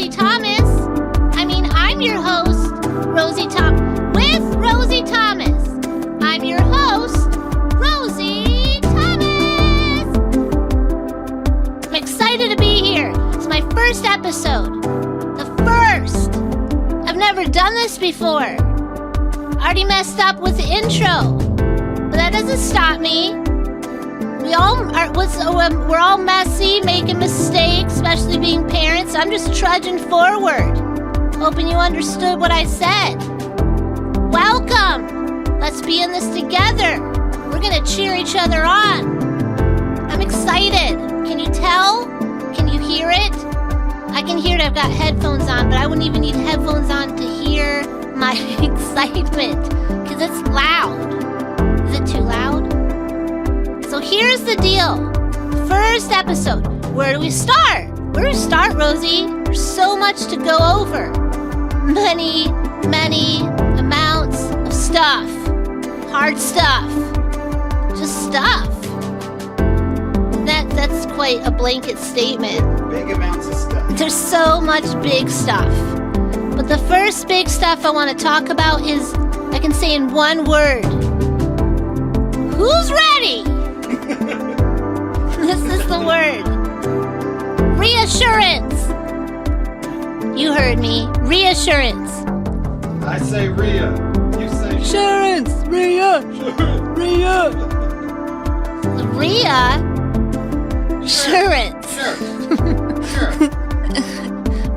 Rosie Thomas. I'm your host, Rosie with Rosie Thomas. I'm your host, Rosie Thomas. I'm excited to be here. It's my first episode. The first. I've never done this before. I already messed up with the intro. But that doesn't stop me. We're all messy, making mistakes, especially being parents. I'm just trudging forward. Hoping you understood what I said. Welcome. Let's be in this together. We're going to cheer each other on. I'm excited. Can you tell? Can you hear it? I can hear it. I've got headphones on, but I wouldn't even need headphones on to hear my excitement because it's loud. Is it too loud? So here's the deal. First episode. Where do we start? Where do we start, Rosie? There's so much to go over. Many amounts of stuff. Hard stuff. Just stuff. That's quite a blanket statement. Big amounts of stuff. There's so much big stuff. But the first big stuff I want to talk about is, I can say in one word. Who's ready? This is the word. Reassurance. You heard me. Reassurance. I say Rhea. You say Assurance. Rhea. Rhea. Rhea. Assurance. Sure.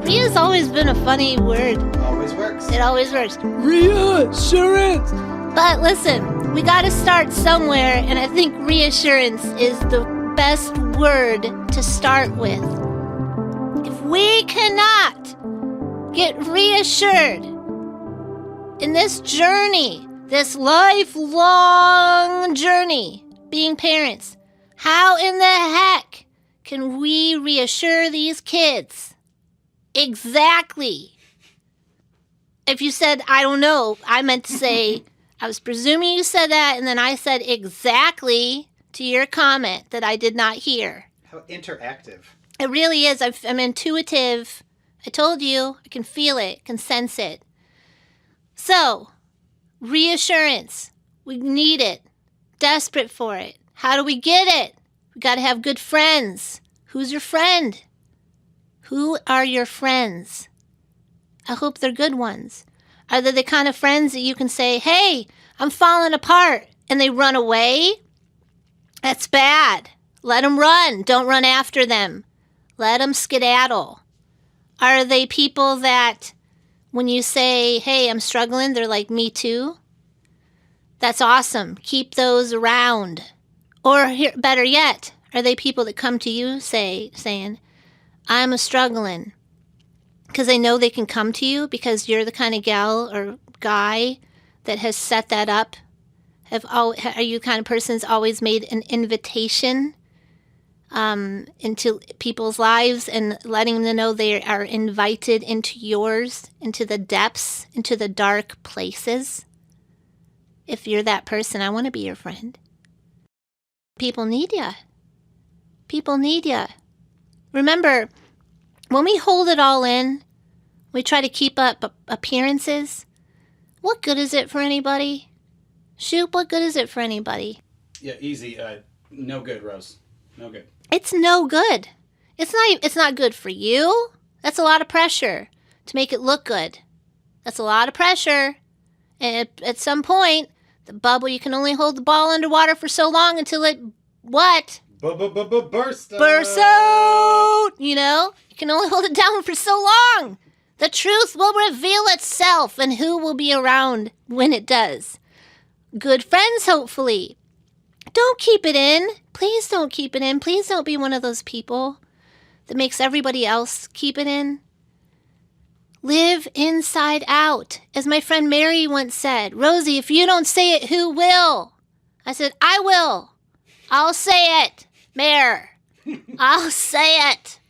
Rhea's always been a funny word. Always works. It always works. Reassurance. But listen, we got to start somewhere, and I think reassurance is the best word to start with. If we cannot get reassured in this journey, this lifelong journey, being parents, how in the heck can we reassure these kids? Exactly. If you said, I don't know, I meant to say, I was presuming you said that, and then I said exactly to your comment that I did not hear. How interactive. It really is. I'm intuitive. I told you. I can feel it. Can sense it. So, reassurance. We need it. Desperate for it. How do we get it? We got to have good friends. Who's your friend? Who are your friends? I hope they're good ones. Are they the kind of friends that you can say, hey, I'm falling apart, and they run away? That's bad. Let them run. Don't run after them. Let them skedaddle. Are they people that when you say, hey, I'm struggling, they're like, me too? That's awesome. Keep those around. Or better yet, are they people that come to you saying, I'm struggling? Because they know they can come to you because you're the kind of gal or guy that has set that up. Are you the kind of person that's always made an invitation into people's lives and letting them know they are invited into yours, into the depths, into the dark places? If you're that person, I want to be your friend. People need you. People need you. Remember, when we hold it all in, we try to keep up appearances. What good is it for anybody? Shoot, what good is it for anybody? Yeah, easy. No good, Rose. No good. It's no good. It's not good for you. That's a lot of pressure to make it look good. That's a lot of pressure. And at some point, the bubble, you can only hold the ball underwater for so long until it, what? Burst out. Burst out! You know? You can only hold it down for so long. The truth will reveal itself, and who will be around when it does. Good friends, hopefully. Don't keep it in. Please don't keep it in. Please don't be one of those people that makes everybody else keep it in. Live inside out. As my friend Mary once said, Rosie, if you don't say it, who will? I said, I will. I'll say it, Mare. I'll say it.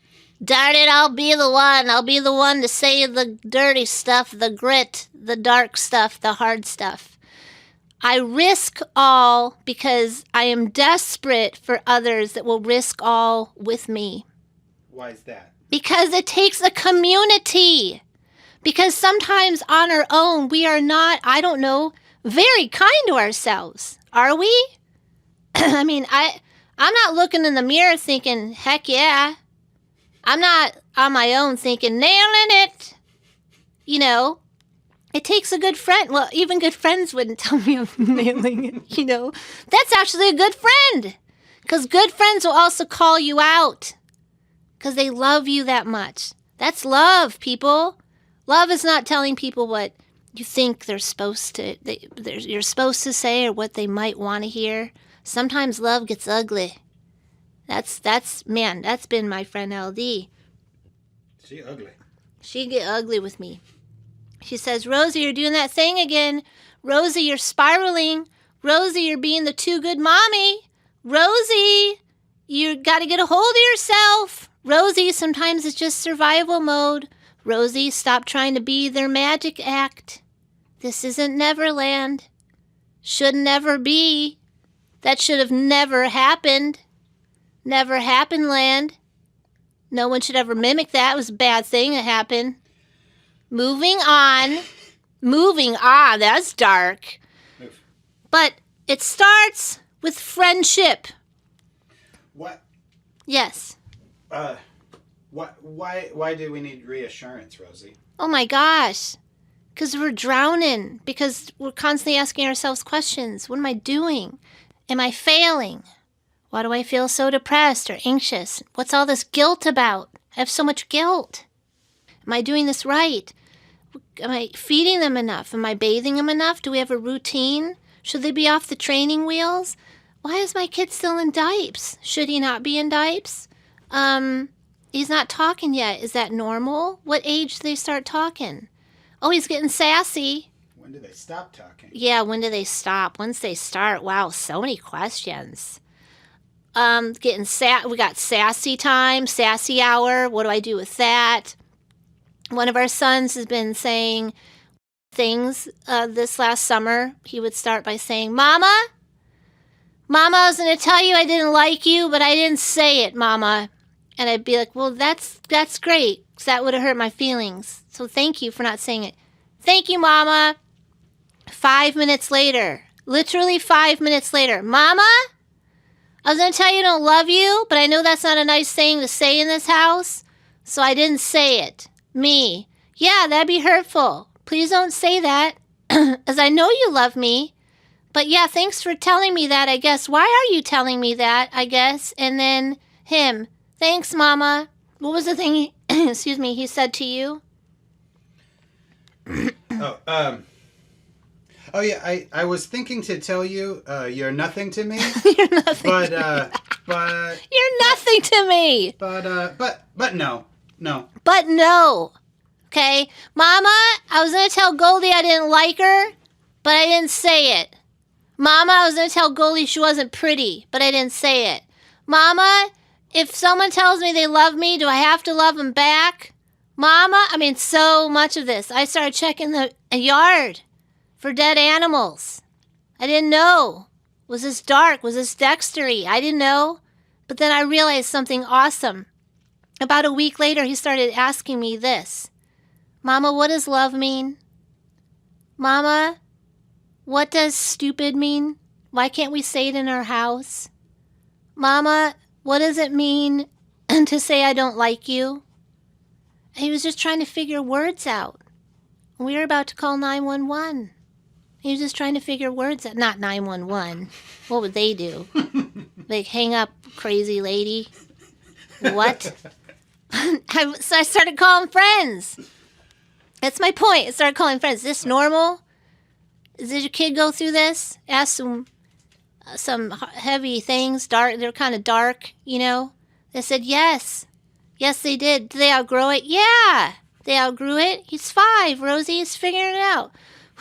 Darn it, I'll be the one. I'll be the one to say the dirty stuff, the grit, the dark stuff, the hard stuff. I risk all because I am desperate for others that will risk all with me. Why is that? Because it takes a community. Because sometimes on our own, we are not, I don't know, very kind to ourselves. Are we? I mean, I'm not looking in the mirror thinking, heck yeah. I'm not on my own thinking, nailing it. You know, it takes a good friend. Well, even good friends wouldn't tell me I'm nailing it, you know. That's actually a good friend. Because good friends will also call you out. Because they love you that much. That's love, people. Love is not telling people what you think they're supposed to, you're supposed to say or what they might want to hear. Sometimes love gets ugly. That's been my friend LD. She ugly. She get ugly with me. She says, Rosie, you're doing that thing again. Rosie, you're spiraling. Rosie, you're being the too good mommy. Rosie, you got to get a hold of yourself. Rosie, sometimes it's just survival mode. Rosie, stop trying to be their magic act. This isn't Neverland. Should never be. That should have never happened. Never happened, land. No one should ever mimic that. It was a bad thing that happened. Moving on. That's dark. Move. But it starts with friendship. What? Yes. Why do we need reassurance, Rosie? Oh my gosh. Because we're drowning. Because we're constantly asking ourselves questions. What am I doing? Am I failing? Why do I feel so depressed or anxious? What's all this guilt about? I have so much guilt. Am I doing this right? Am I feeding them enough? Am I bathing them enough? Do we have a routine? Should they be off the training wheels? Why is my kid still in diapers? Should he not be in diapers? He's not talking yet. Is that normal? What age do they start talking? Oh, he's getting sassy. When do they stop talking? Yeah, when do they stop? Once they start, wow, so many questions. We got sassy time, sassy hour. What do I do with that? One of our sons has been saying things this last summer. He would start by saying, Mama, I was going to tell you I didn't like you, but I didn't say it, Mama. And I'd be like, well, that's great, because that would have hurt my feelings. So thank you for not saying it. Thank you, Mama. 5 minutes later, literally 5 minutes later, Mama, I was going to tell you I don't love you, but I know that's not a nice thing to say in this house, so I didn't say it. Me. Yeah, that'd be hurtful. Please don't say that, as I know you love me. But yeah, thanks for telling me that, I guess. Why are you telling me that, I guess? And then him. Thanks, Mama. What was the thing he said to you? Oh yeah, I was thinking to tell you, you're nothing to me. You're nothing but to me. but You're nothing to me. but no. But no. Okay? Mama, I was going to tell Goldie I didn't like her, but I didn't say it. Mama, I was going to tell Goldie she wasn't pretty, but I didn't say it. Mama, if someone tells me they love me, do I have to love them back? Mama, I mean, so much of this. I started checking the yard for dead animals. I didn't know. Was this dark? Was this Dextery? I didn't know. But then I realized something awesome. About a week later, he started asking me this. Mama, what does love mean? Mama, what does stupid mean? Why can't we say it in our house? Mama, what does it mean to say I don't like you? And he was just trying to figure words out. We were about to call 911. He was just trying to figure words out. Not 911. What would they do? Like, hang up, crazy lady? What? So I started calling friends. That's my point. I started calling friends. Is this normal? Did your kid go through this? Ask some heavy things. Dark. They're kind of dark, you know? They said yes. Yes, they did. Did they outgrow it? Yeah. They outgrew it. He's 5. Rosie is figuring it out.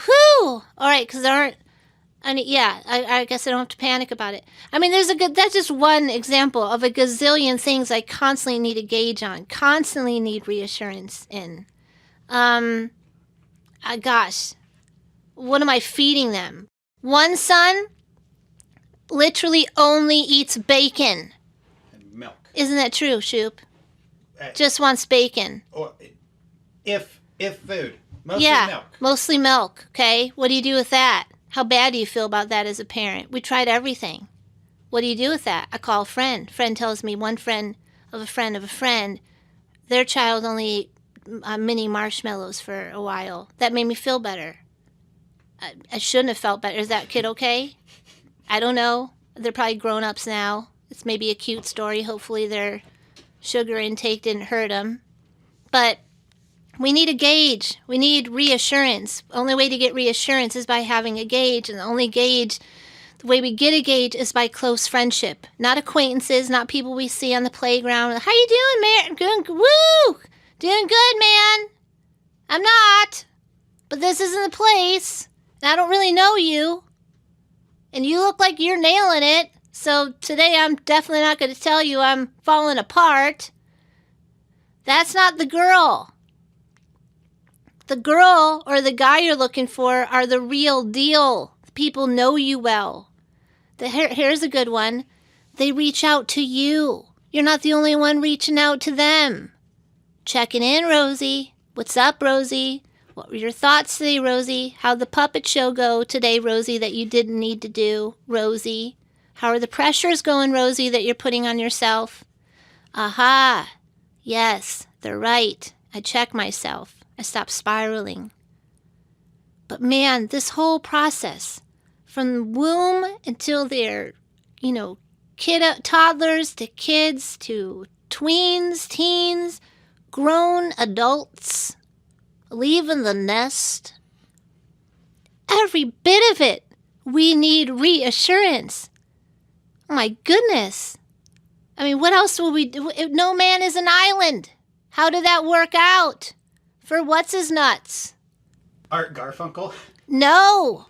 Whew! All right, because there aren't... I guess I don't have to panic about it. I mean, that's just one example of a gazillion things I constantly need to gauge on, constantly need reassurance in. Gosh, what am I feeding them? One son literally only eats bacon. And milk. Isn't that true, Shoop? Just wants bacon. Or if food, mostly Yeah, milk. mostly milk. Okay, what do you do with that? How bad do you feel about that as a parent? We tried everything. What do you do with that? I call a friend. Friend tells me one friend of a friend of a friend, their child only ate mini marshmallows for a while. That made me feel better. I shouldn't have felt better. Is that kid okay? I don't know. They're probably grown-ups now. It's maybe a cute story. Hopefully their sugar intake didn't hurt them. But we need a gauge. We need reassurance. The only way to get reassurance is by having a gauge. And the way we get a gauge is by close friendship. Not acquaintances, not people we see on the playground. How you doing, man? Woo! Doing good, man. I'm not. But this isn't the place. And I don't really know you. And you look like you're nailing it. So today I'm definitely not going to tell you I'm falling apart. That's not the girl. The girl or the guy you're looking for are the real deal. People know you well. Here's a good one. They reach out to you. You're not the only one reaching out to them. Checking in, Rosie. What's up, Rosie? What were your thoughts today, Rosie? How'd the puppet show go today, Rosie, that you didn't need to do, Rosie? How are the pressures going, Rosie, that you're putting on yourself? Aha. Yes, they're right. I check myself. I stop spiraling. But man, this whole process, from womb until they're, toddlers to kids to tweens, teens, grown adults, leaving the nest, every bit of it, we need reassurance. Oh my goodness. I mean, what else will we do? No man is an island. How did that work out? For what's his nuts? Art Garfunkel? No.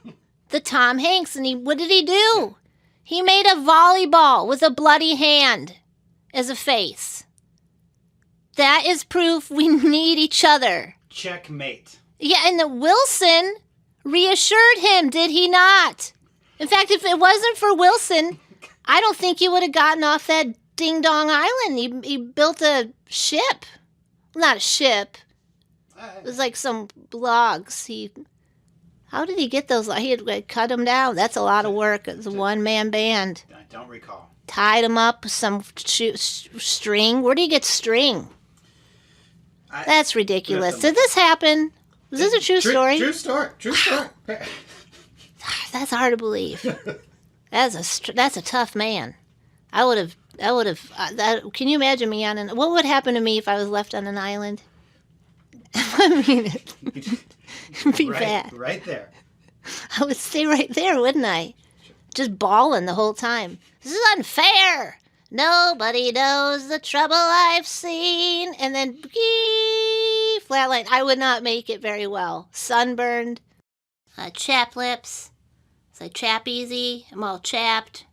The Tom Hanks. And what did he do? He made a volleyball with a bloody hand as a face. That is proof we need each other. Checkmate. Yeah, and the Wilson reassured him, did he not? In fact, if it wasn't for Wilson, I don't think he would have gotten off that ding-dong island. He built a ship. Not a ship. It was like some logs. How did he get those? He had cut them down. That's a lot of work. It was a one-man band. I don't recall. Tied them up with some string. Where do you get string? That's ridiculous. Did this happen? Was this a true story? True story. True story. That's hard to believe. That's a tough man. I would have. Can you imagine me what would happen to me if I was left on an island? I mean, it'd be bad. Right there. I would stay right there, wouldn't I? Just bawling the whole time. This is unfair. Nobody knows the trouble I've seen. And then, flatline. I would not make it very well. Sunburned. Chapped lips. So I chap easy. I'm all chapped.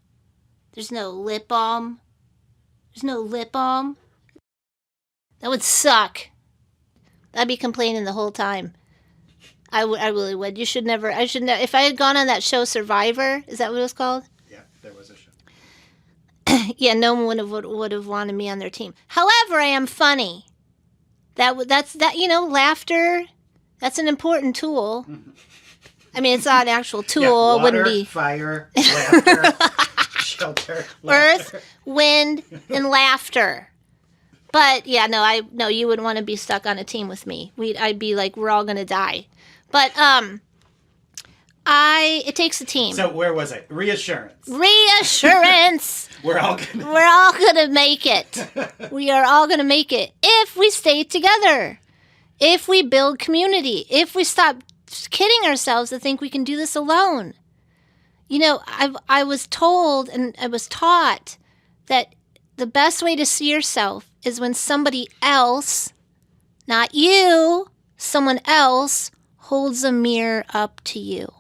There's no lip balm. That would suck. I'd be complaining the whole time. I really would. I should never. If I had gone on that show Survivor, is that what it was called? Yeah, there was a show. Yeah, no one would have wanted me on their team. However, I am funny. That's laughter. That's an important tool. I mean, it's not an actual tool. Yeah, water, it wouldn't be fire, laughter, shelter, laughter. Earth, wind, and laughter. But yeah, no, you wouldn't want to be stuck on a team with me. I'd be like, we're all gonna die. But it takes a team. So where was I? Reassurance. We're all gonna make it. We are all gonna make it if we stay together, if we build community, if we stop kidding ourselves to think we can do this alone. I was told and I was taught that the best way to see yourself is when somebody else, not you, someone else holds a mirror up to you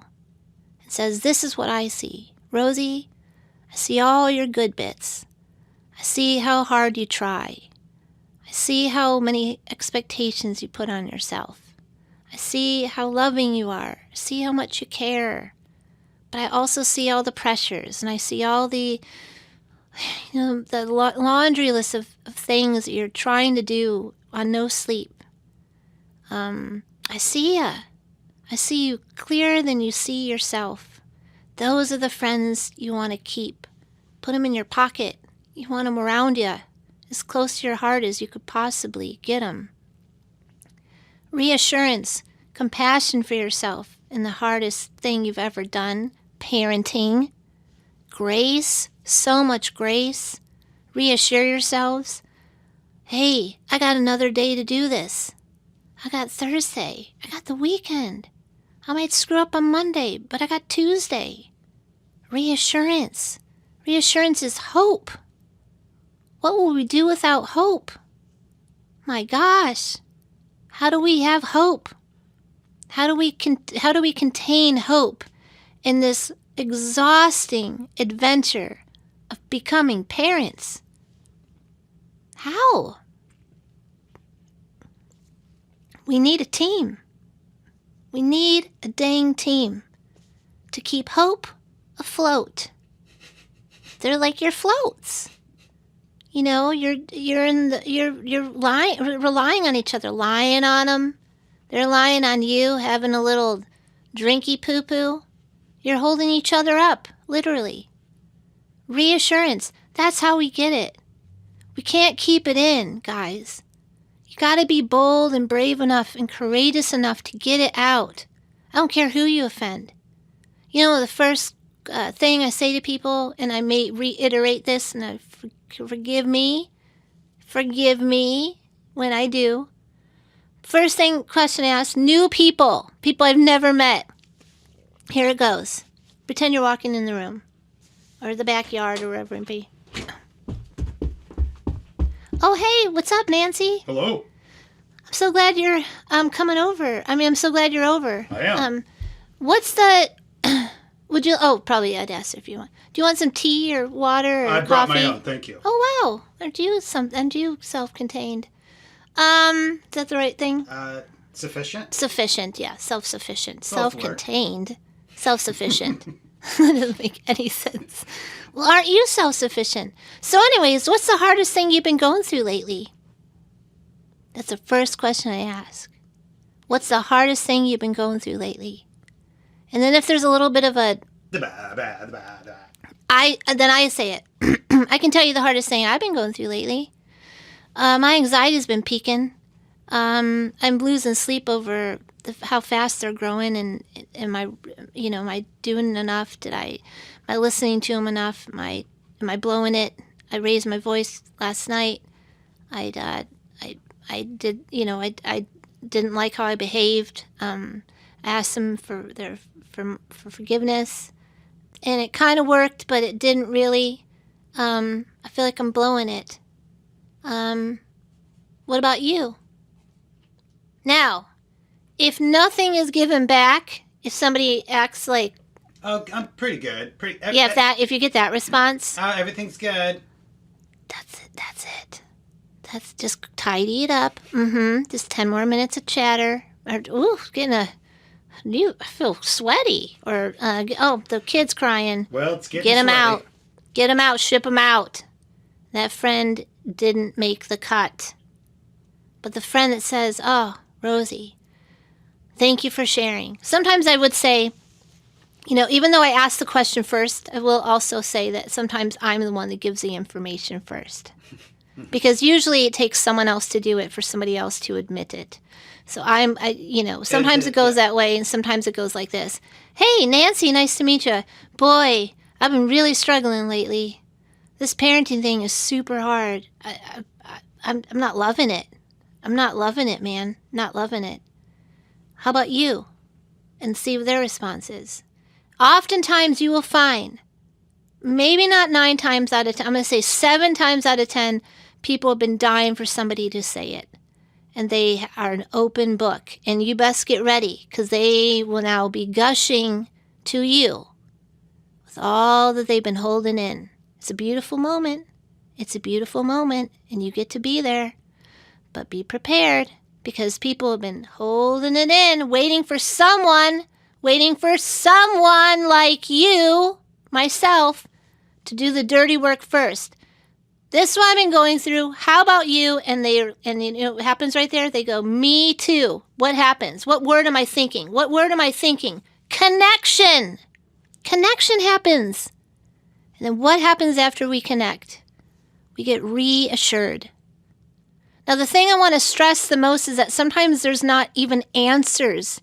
and says, this is what I see. Rosie, I see all your good bits. I see how hard you try. I see how many expectations you put on yourself. I see how loving you are. I see how much you care. But I also see all the pressures, and I see all the the laundry list of things that you're trying to do on no sleep. I see ya. I see you clearer than you see yourself. Those are the friends you want to keep. Put them in your pocket. You want them around you, as close to your heart as you could possibly get them. Reassurance, compassion for yourself in the hardest thing you've ever done, parenting. Grace, so much grace. Reassure yourselves. Hey, I got another day to do this. I got Thursday. I got the weekend. I might screw up on Monday, but I got Tuesday. Reassurance. Reassurance is hope. What will we do without hope? My gosh. How do we have hope? How do we contain hope in this exhausting adventure of becoming parents? How? We need a team. We need a dang team to keep hope afloat. They're like your floats. You know, you're relying on each other, lying on them. They're lying on you, having a little drinky poo-poo. You're holding each other up, literally. Reassurance, that's how we get it. We can't keep it in, guys. You gotta be bold and brave enough and courageous enough to get it out. I don't care who you offend. You know, the first thing I say to people, and I may reiterate this, and forgive me when I do. First question I ask, new people I've never met. Here it goes. Pretend you're walking in the room or the backyard or wherever it be. Oh, hey, what's up, Nancy? Hello. I'm so glad you're coming over. I'm so glad you're over. I am. What's the... Would you... Oh, probably I'd ask if you want. Do you want some tea or water or I coffee? brought my own, thank you. Oh, wow. Aren't you self-contained? Is that the right thing? Sufficient? Sufficient, yeah. Self-sufficient. Both Self-contained. Self-sufficient. That doesn't make any sense. Well, aren't you self-sufficient? So anyways, what's the hardest thing you've been going through lately? That's the first question I ask. What's the hardest thing you've been going through lately? And then if there's a little bit of a... Then I say it. I can tell you the hardest thing I've been going through lately. My anxiety's been peaking. I'm losing sleep over how fast they're growing, and am I doing enough? Am I listening to them enough? Am I blowing it? I raised my voice last night. I didn't like how I behaved. I asked them for forgiveness, and it kind of worked, but it didn't really. I feel like I'm blowing it. What about you? Now, if nothing is given back, if somebody acts like... Oh, I'm pretty good. If you get that response... everything's good. That's it. That's just tidy it up. Just 10 more minutes of chatter. I feel sweaty. Or, the kid's crying. Well, it's getting Get him sweaty. out. Get him out. Ship him out. That friend didn't make the cut. But the friend that says, oh, Rosie, thank you for sharing. Sometimes I would say, even though I asked the question first, I will also say that sometimes I'm the one that gives the information first. Because usually it takes someone else to do it for somebody else to admit it. So sometimes it goes that way and sometimes it goes like this. Hey, Nancy, nice to meet you. Boy, I've been really struggling lately. This parenting thing is super hard. I'm not loving it. I'm not loving it, man. Not loving it. How about you? And see what their response is. Oftentimes you will find, maybe not 9 times out of 10, I'm going to say 7 times out of 10, people have been dying for somebody to say it. And they are an open book. And you best get ready, because they will now be gushing to you with all that they've been holding in. It's a beautiful moment. It's a beautiful moment, and you get to be there. But be prepared, because people have been holding it in, waiting for someone like you, myself, to do the dirty work first. This is what I've been going through. How about you? And you know what happens right there? They go, me too. What happens? What word am I thinking? What word am I thinking? Connection. Connection happens. And then what happens after we connect? We get reassured. Now, the thing I want to stress the most is that sometimes there's not even answers.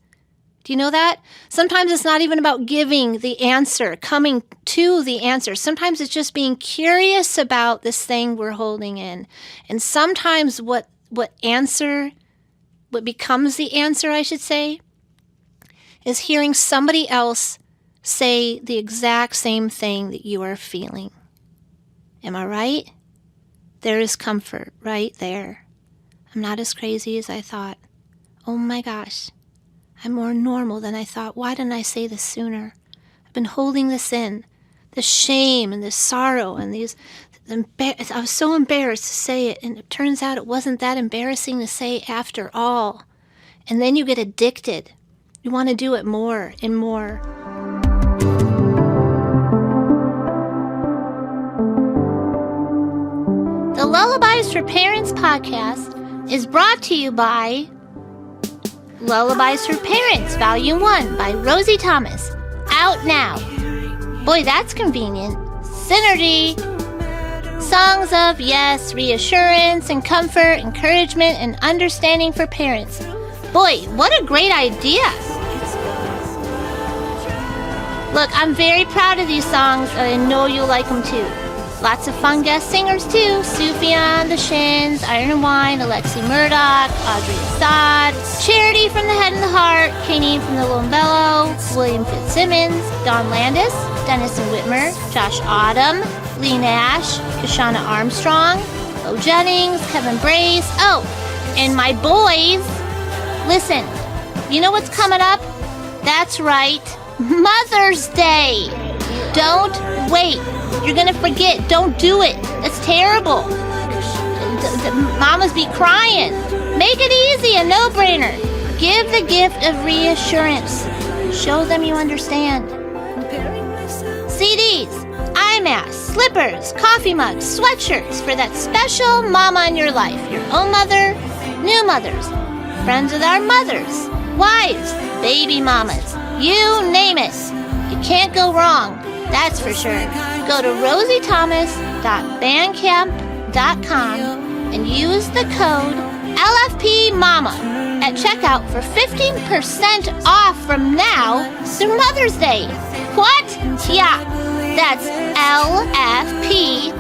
Do you know that? Sometimes it's not even about giving the answer, coming to the answer. Sometimes it's just being curious about this thing we're holding in. And sometimes what becomes the answer, I should say, is hearing somebody else say the exact same thing that you are feeling. Am I right? There is comfort right there. I'm not as crazy as I thought. Oh my gosh. I'm more normal than I thought. Why didn't I say this sooner? I've been holding this in. The shame and the sorrow and I was so embarrassed to say it, and it turns out it wasn't that embarrassing to say after all. And then you get addicted. You want to do it more and more. The Lullabies for Parents podcast is brought to you by Lullabies for Parents, Volume 1 by Rosie Thomas. Out now. Boy, that's convenient. Synergy. Songs of, yes, reassurance and comfort, encouragement, and understanding for parents. Boy, what a great idea. Look, I'm very proud of these songs, and I know you'll like them too. Lots of fun guest singers too. Sufjan, The Shins, Iron and Wine, Alexi Murdoch, Audrey Assad, Charity from The Head and the Heart, Kaneen from The Little and Bellow, William Fitzsimmons, Don Landis, Dennis and Whitmer, Josh Autumn, Lee Nash, Kashana Armstrong, Bo Jennings, Kevin Brace. Oh, and my boys. Listen, you know what's coming up? That's right, Mother's Day. Don't wait. You're going to forget. Don't do it. That's terrible. Mamas be crying. Make it easy, a no-brainer. Give the gift of reassurance. Show them you understand. CDs, eye masks, slippers, coffee mugs, sweatshirts for that special mama in your life. Your own mother, new mothers, friends with our mothers, wives, baby mamas. You name it. You can't go wrong. That's for sure. Go to rosiethomas.bandcamp.com and use the code LFPMAMA at checkout for 15% off from now through Mother's Day. What? Yeah, that's LFPMAMA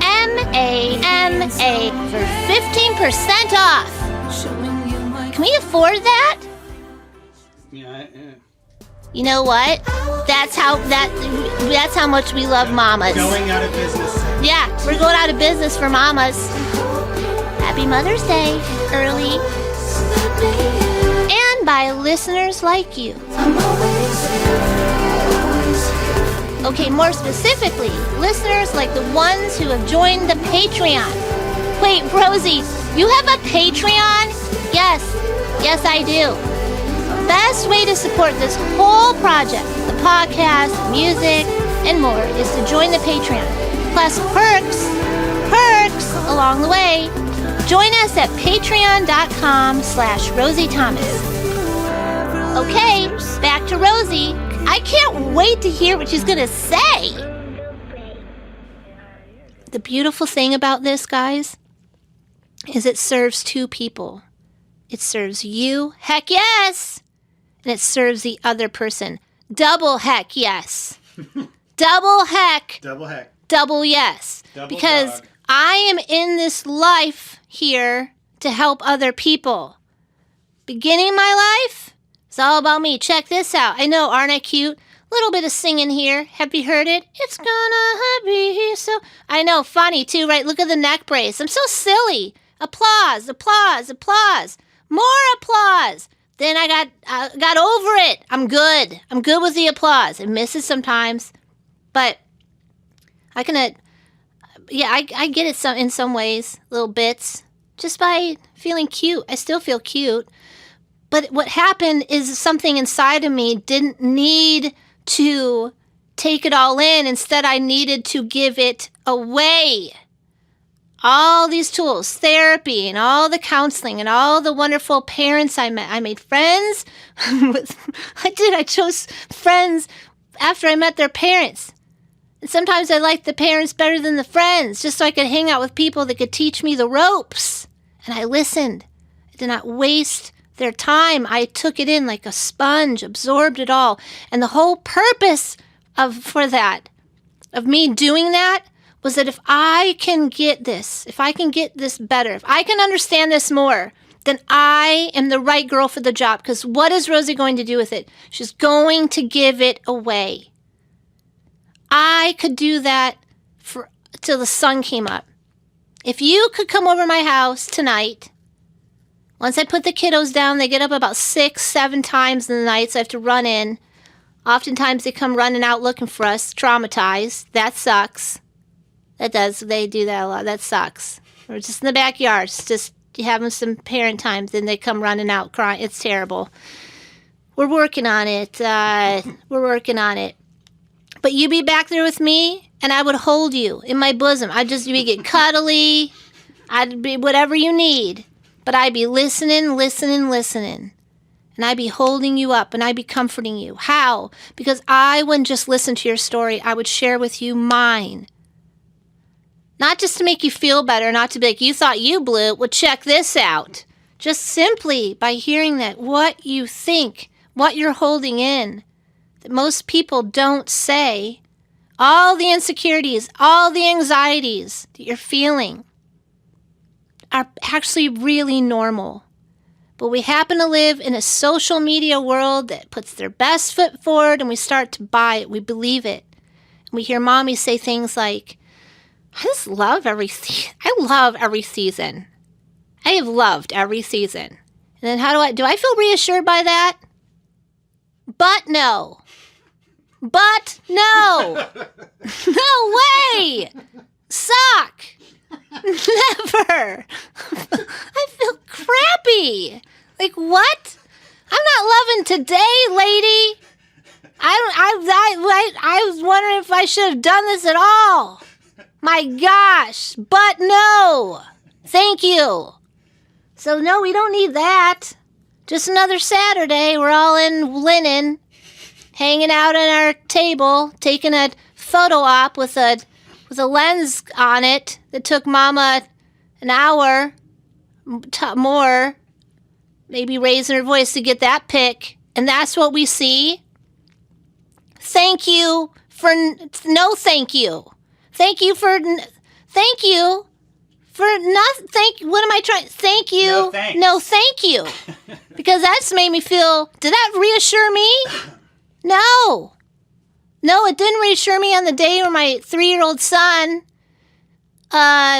for 15% off. Can we afford that? Yeah. You know what? That's how much we love mamas. Going out of business. Yeah, we're going out of business for mamas. Happy Mother's Day, early. And by listeners like you. Okay, more specifically, listeners like the ones who have joined the Patreon. Wait, Rosie, you have a Patreon? Yes, I do. Best way to support this whole project, the podcast, music, and more, is to join the Patreon. Plus perks along the way. Join us at patreon.com/Rosie Thomas. Okay, back to Rosie. I can't wait to hear what she's going to say. The beautiful thing about this, guys, is it serves two people. It serves you, heck yes, and it serves the other person. Double heck yes. Double heck. Double heck. Double yes. Double because dog. I am in this life here to help other people. Beginning my life, it's all about me. Check this out. I know, aren't I cute? Little bit of singing here. Have you heard it? It's gonna be so... I know, funny too, right? Look at the neck brace. I'm so silly. Applause, applause, applause. More applause. Then I got over it. I'm good. I'm good with the applause. It misses sometimes, but I get it in some ways, little bits, just by feeling cute. I still feel cute, but what happened is something inside of me didn't need to take it all in. Instead, I needed to give it away. All these tools, therapy and all the counseling and all the wonderful parents I met. I made friends. I chose friends after I met their parents. And sometimes I liked the parents better than the friends, just so I could hang out with people that could teach me the ropes. And I listened. I did not waste their time. I took it in like a sponge, absorbed it all. And the whole purpose of me doing that, was that if I can get this better, if I can understand this more, then I am the right girl for the job. Because what is Rosie going to do with it? She's going to give it away. I could do that till the sun came up. If you could come over my house tonight, once I put the kiddos down, they get up about 6-7 times in the night, so I have to run in. Oftentimes they come running out looking for us, traumatized. That sucks. That does. They do that a lot. That sucks. We're just in the backyard. It's just having some parent time. Then they come running out crying. It's terrible. We're working on it. But you be back there with me, and I would hold you in my bosom. We'd get cuddly. I'd be whatever you need. But I'd be listening. And I'd be holding you up, and I'd be comforting you. How? Because I wouldn't just listen to your story. I would share with you mine. Not just to make you feel better, not to be like, you thought you blew it. Well, check this out. Just simply by hearing that, what you think, what you're holding in, that most people don't say, all the insecurities, all the anxieties that you're feeling are actually really normal. But we happen to live in a social media world that puts their best foot forward, and we start to buy it. We believe it. And we hear mommy say things like, I just love every season. I love every season. I have loved every season. And then do I feel reassured by that? But no. No way. Suck. Never. I feel crappy. Like, what? I'm not loving today, lady. I was wondering if I should have done this at all. My gosh, but no. Thank you. So no, we don't need that. Just another Saturday. We're all in linen, hanging out on our table, taking a photo op with a lens on it that took Mama an hour more, maybe raising her voice to get that pic. And that's what we see. Thank you for no thank you. Thank you for nothing. What am I trying? Thank you. No, thanks. No, thank you. Because that's made me feel, did that reassure me? No, it didn't reassure me on the day where my 3-year-old son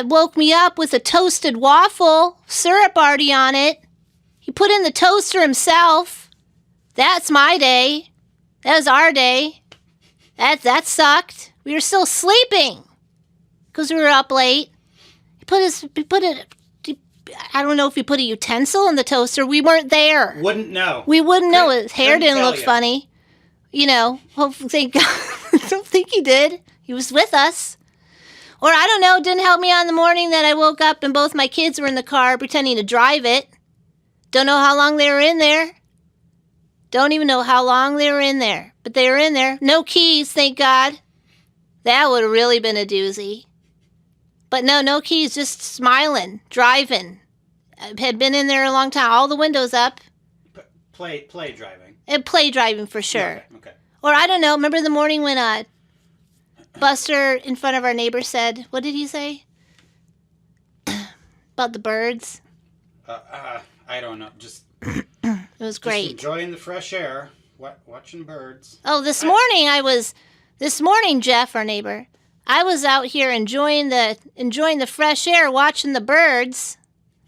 woke me up with a toasted waffle, syrup already on it. He put in the toaster himself. That's my day. That was our day. That sucked. We were still sleeping because we were up late. I don't know if he put a utensil in the toaster. We weren't there. Wouldn't know. We wouldn't know. His hair didn't look you. funny. Hopefully, thank God. I don't think he did. He was with us. Or I don't know, didn't help me on the morning that I woke up and both my kids were in the car pretending to drive it. Don't know how long they were in there. Don't even know how long they were in there. But they were in there. No keys, thank God. That would have really been a doozy. But no keys, just smiling, driving. I had been in there a long time. All the windows up. Play driving. And play driving for sure. Okay. Or I don't know, remember the morning when Buster in front of our neighbor said, what did he say? About the birds? I don't know. Just it was great. Just enjoying the fresh air, watching birds. Oh, this morning, Jeff, our neighbor, I was out here enjoying the fresh air, watching the birds.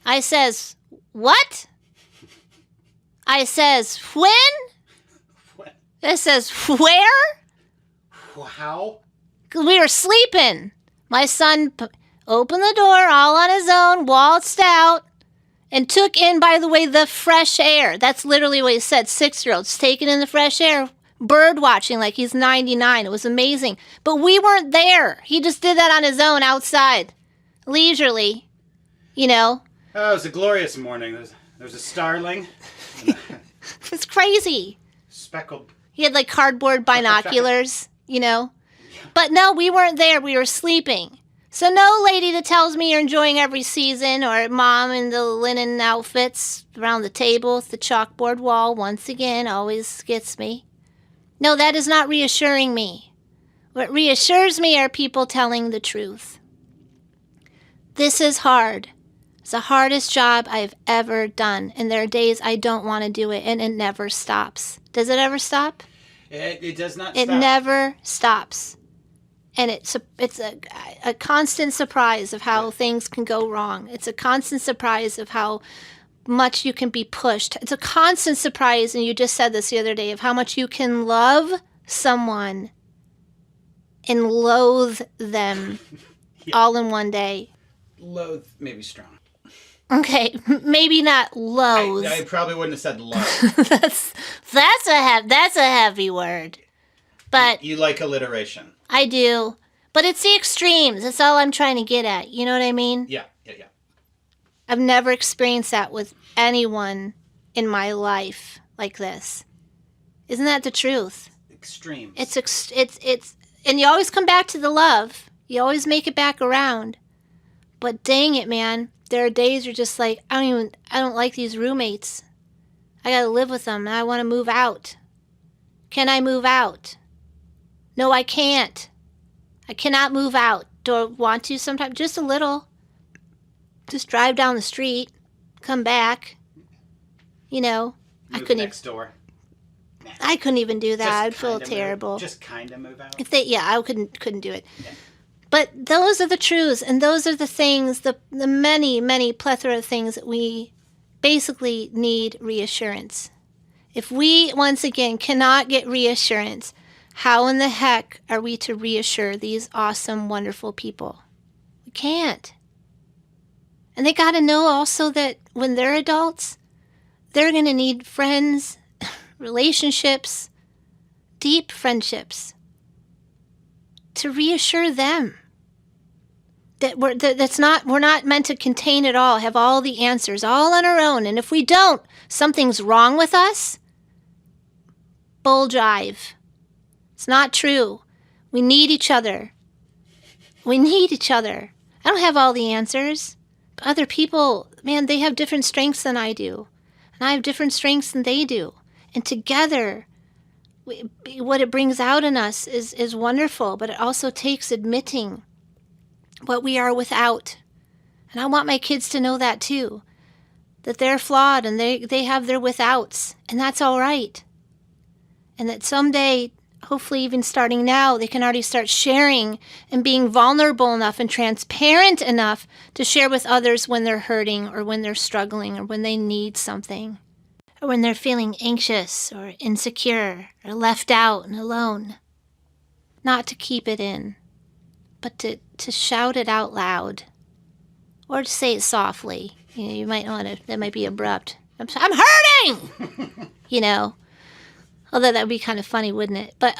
I says, what? I says, when? What? It says, where? How? We were sleeping. My son opened the door all on his own, waltzed out, and took in, by the way, the fresh air. That's literally what he said. 6-year-olds taking in the fresh air. bird watching like he's 99. It was amazing. But we weren't there. He just did that on his own outside, leisurely, you know. Oh, it was a glorious morning. There's a starling. It's crazy. Speckled. He had like cardboard binoculars, you know. But no, we weren't there. We were sleeping. So no lady that tells me you're enjoying every season, or mom in the linen outfits around the table with the chalkboard wall once again always gets me. No, that is not reassuring me. What reassures me are people telling the truth. This is hard. It's the hardest job I've ever done, and there are days I don't want to do it, and it never stops. Does it ever stop? It does not It stop. never stops. And it's a constant surprise of how things can go wrong. It's a constant surprise of how much you can be pushed. It's a constant surprise, and you just said this the other day, of how much you can love someone and loathe them all in one day. Loathe, maybe strong. Okay, maybe not loathe. I probably wouldn't have said loathe. that's a heavy word. But You like alliteration. I do. But it's the extremes. That's all I'm trying to get at. You know what I mean? Yeah. I've never experienced that with anyone in my life like this. Isn't that the truth? Extremes. It's and you always come back to the love. You always make it back around. But dang it, man. There are days you're just like, I don't like these roommates. I gotta live with them and I want to move out. Can I move out? No, I can't. I cannot move out. Do I want to sometimes? Just a little. Just drive down the street, come back. You know, Move couldn't next door. I couldn't even do that. Just I'd feel kinda terrible. Just kind of move out. I couldn't do it. Yeah. But those are the truths, and those are the things, the many, many plethora of things that we basically need reassurance. If we, once again, cannot get reassurance, how in the heck are we to reassure these awesome, wonderful people? We can't. And they got to know also that when they're adults, they're going to need friends, relationships, deep friendships, to reassure them that we're not meant to contain it all, have all the answers, all on our own. And if we don't, something's wrong with us. Bull jive. It's not true. We need each other. We need each other. I don't have all the answers. But other people, man, they have different strengths than I do. And I have different strengths than they do. And together, what it brings out in us is wonderful. But it also takes admitting what we are without. And I want my kids to know that too. That they're flawed and they have their withouts. And that's all right. And that someday, hopefully even starting now, they can already start sharing and being vulnerable enough and transparent enough to share with others when they're hurting or when they're struggling or when they need something. Or when they're feeling anxious or insecure or left out and alone. Not to keep it in, but to shout it out loud. Or to say it softly. You know, you might want to, that might be abrupt. I'm hurting! You know. Although that would be kind of funny, wouldn't it? But,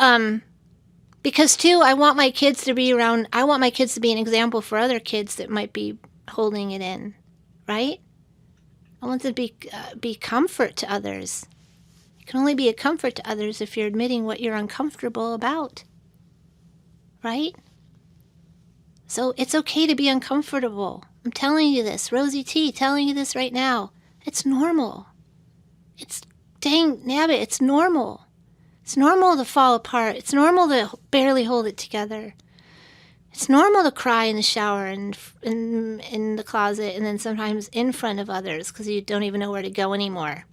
because too, I want my kids to be around, I want my kids to be an example for other kids that might be holding it in, right? I want them to be comfort to others. You can only be a comfort to others if you're admitting what you're uncomfortable about, right? So it's okay to be uncomfortable. I'm telling you this, Rosie T, telling you this right now. It's normal. It's dang nabbit, it's normal. It's normal to fall apart. It's normal to barely hold it together. It's normal to cry in the shower and in the closet and then sometimes in front of others because you don't even know where to go anymore.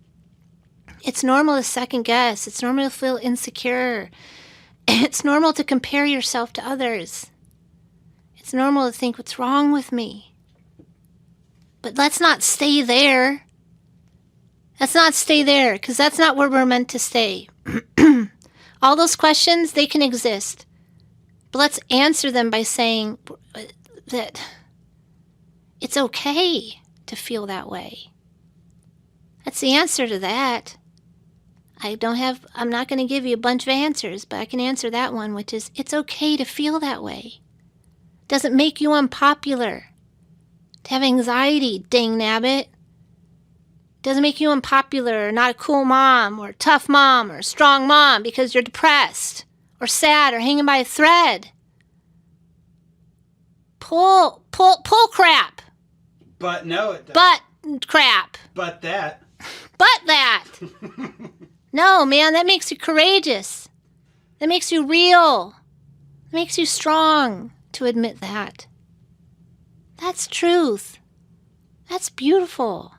It's normal to second guess. It's normal to feel insecure. It's normal to compare yourself to others. It's normal to think, what's wrong with me? But let's not stay there. Let's not stay there, because that's not where we're meant to stay. All those questions, they can exist. But let's answer them by saying that it's okay to feel that way. That's the answer to that. I'm not going to give you a bunch of answers, but I can answer that one, which is it's okay to feel that way. Doesn't make you unpopular. To have anxiety, dang nabbit. Doesn't make you unpopular or not a cool mom or a tough mom or a strong mom because you're depressed or sad or hanging by a thread. Pull crap. But no, it doesn't. But crap. But that. But that. No, man, that makes you courageous. That makes you real. It makes you strong to admit that. That's truth. That's beautiful.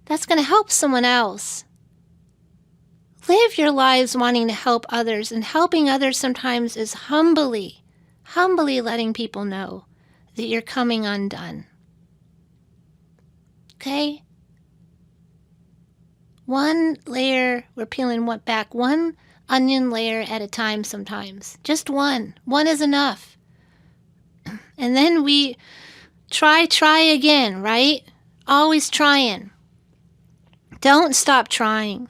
That's going to help someone else. Live your lives wanting to help others, and helping others sometimes is humbly letting people know that you're coming undone. Okay? One layer, we're peeling back one onion layer at a time sometimes. Just one. One is enough. And then we try again, right? Always trying. Don't stop trying.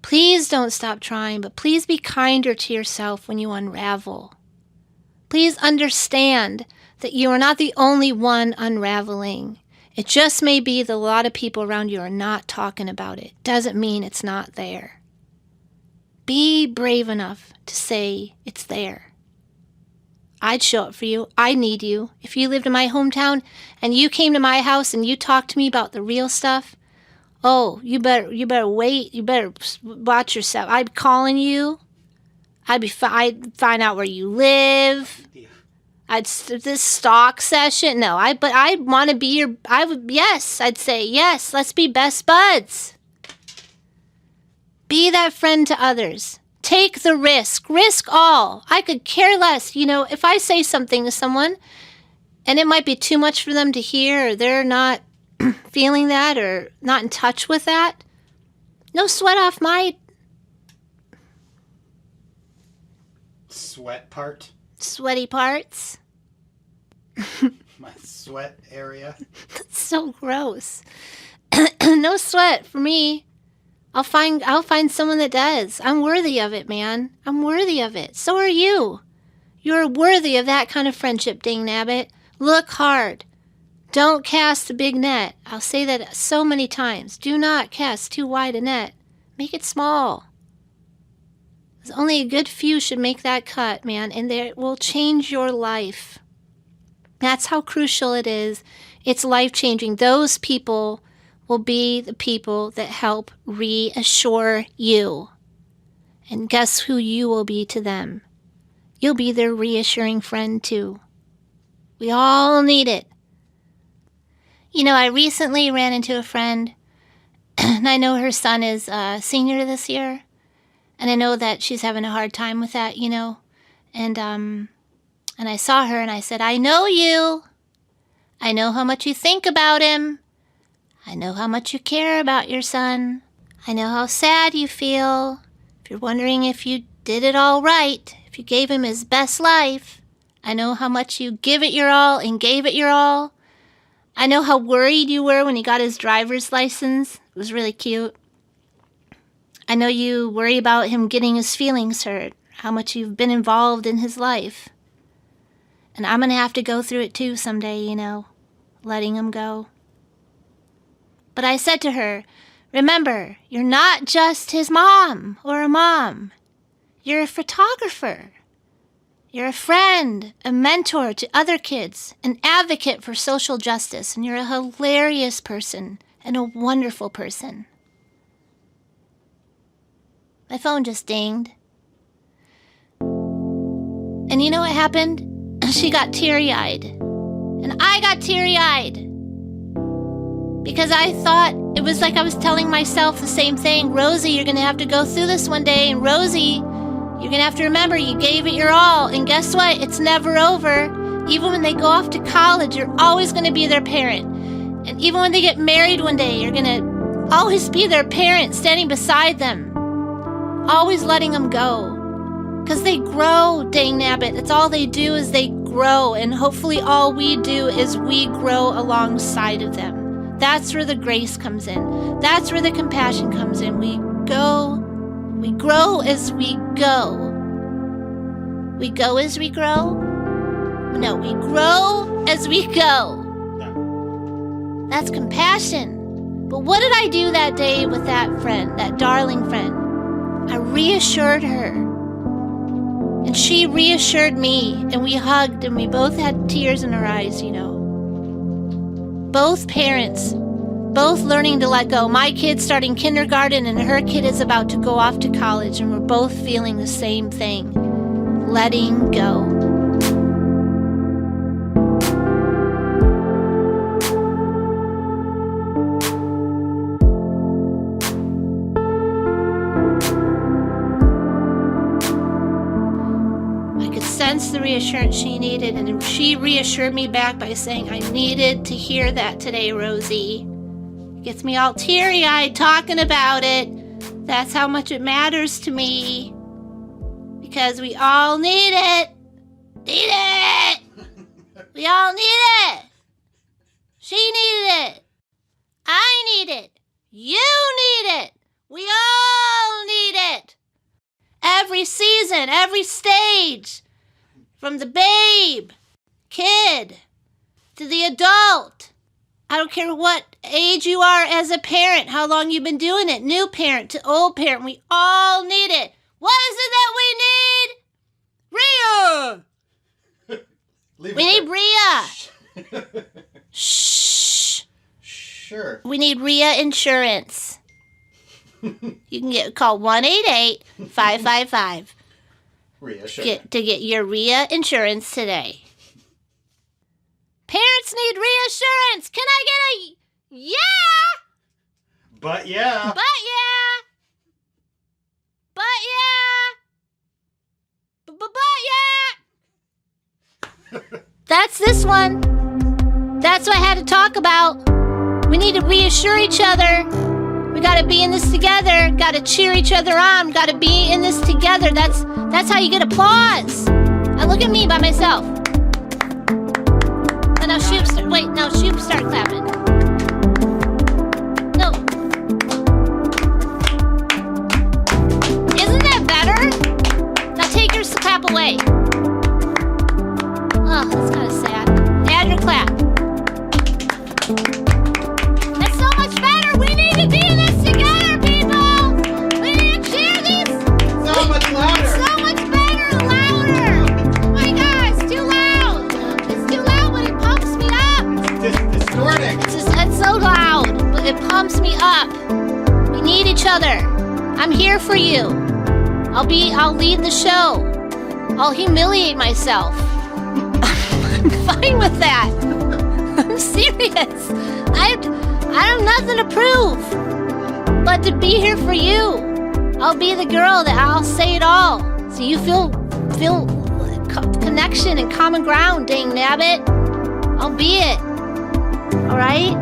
Please don't stop trying, but please be kinder to yourself when you unravel. Please understand that you are not the only one unraveling. It just may be that a lot of people around you are not talking about it. Doesn't mean it's not there. Be brave enough to say it's there. I'd show up for you. I need you. If you lived in my hometown and you came to my house and you talked to me about the real stuff, oh, you better wait. You better watch yourself. I'd be calling you. I'd find out where you live. This stalk session. No, but I want to be I'd say yes. Let's be best buds. Be that friend to others. Take the risk. Risk all. I could care less. If I say something to someone and it might be too much for them to hear, or they're not feeling that or not in touch with that, no sweat off my sweaty parts. My sweat area. That's so gross. No sweat for me. I'll find someone that does. I'm worthy of it, man. I'm worthy of it. So are you. You're worthy of that kind of friendship, dang nabbit. Look hard. Don't cast a big net. I'll say that so many times. Do not cast too wide a net. Make it small. There's only a good few should make that cut, man, and it will change your life. That's how crucial it is. It's life-changing. Those people will be the people that help reassure you. And guess who you will be to them? You'll be their reassuring friend, too. We all need it. I recently ran into a friend, and I know her son is a senior this year, and I know that she's having a hard time with that, and I saw her, and I said, I know you. I know how much you think about him. I know how much you care about your son. I know how sad you feel. If you're wondering if you did it all right, if you gave him his best life, I know how much you give it your all and gave it your all. I know how worried you were when he got his driver's license. It was really cute. I know you worry about him getting his feelings hurt, how much you've been involved in his life. And I'm going to have to go through it too someday, letting him go. But I said to her, remember, you're not just his mom or a mom. You're a photographer. You're a friend, a mentor to other kids, an advocate for social justice, and you're a hilarious person and a wonderful person. My phone just dinged. And you know what happened? She got teary-eyed. And I got teary-eyed. Because I thought, it was like I was telling myself the same thing. Rosie, you're going to have to go through this one day. And Rosie, you're going to have to remember you gave it your all. And guess what? It's never over. Even when they go off to college, you're always going to be their parent. And even when they get married one day, you're going to always be their parent, standing beside them. Always letting them go. Because they grow, dang nabbit. That's all they do is they grow. And hopefully all we do is we grow alongside of them. That's where the grace comes in. That's where the compassion comes in. We We grow as we go. We go as we grow? No, we grow as we go. No. That's compassion. But what did I do that day with that friend, that darling friend? I reassured her. And she reassured me, and we hugged, and we both had tears in our eyes, Both parents, both learning to let go. My kid's starting kindergarten, and her kid is about to go off to college, and we're both feeling the same thing. Letting go. The reassurance she needed, and she reassured me back by saying, I needed to hear that today, Rosie. It gets me all teary-eyed talking about it. That's how much it matters to me. Because we all need it. Need it! We all need it. She needed it. I need it. You need it. We all need it. Every season, every stage. From the babe, kid, to the adult. I don't care what age you are as a parent, how long you've been doing it, new parent to old parent, we all need it. What is it that we need? Rhea! We need Rhea. Shh. Sure. We need Rhea Insurance. You can call 1-888-555. Reassurance. To get your Rhea Insurance today. Parents need reassurance. Can I get a yeah? But yeah. But yeah. But yeah. But yeah. That's this one. That's what I had to talk about. We need to reassure each other. We gotta be in this together. Gotta cheer each other on. Gotta be in this together. That's how you get applause. Now look at me by myself. And now Shoop start clapping. No. Isn't that better? Now take your clap away. Oh, that's kind of sad. Add your clap. That's so much better. We need to be in this together, people. We need to cheer these. So much louder. So much better and louder. Oh my God, it's too loud. It's too loud, but it pumps me up. It's distorting. It's so loud, but it pumps me up. We need each other. I'm here for you. I'll lead the show. I'll humiliate myself. I'm fine with that. I'm serious. I have nothing to prove but to be here for you. I'll be the girl that I'll say it all. So you feel connection and common ground, dang nabbit. I'll be it. All right?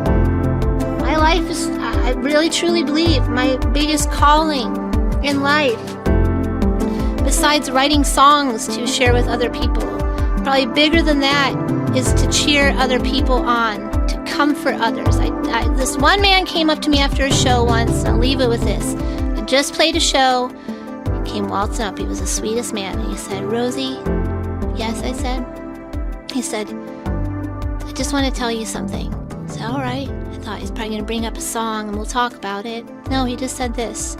My life is, I really truly believe, my biggest calling in life, besides writing songs to share with other people, probably bigger than that is to cheer other people on, to comfort others. This one man came up to me after a show once, and I'll leave it with this. I just played a show. He came waltzing up. He was the sweetest man. And he said, Rosie? Yes, I said. He said, I just want to tell you something. I said, all right. I thought he's probably going to bring up a song and we'll talk about it. No, he just said this.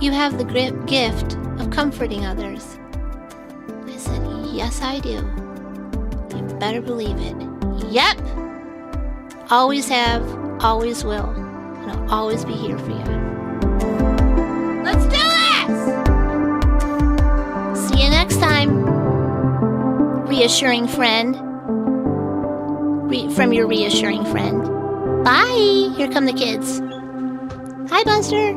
You have the gift of comforting others. I said, yes, I do. You better believe it. Yep. Always have, always will, and I'll always be here for you. Let's do this! See you next time, reassuring friend. From your reassuring friend. Bye! Here come the kids. Hi, Buster.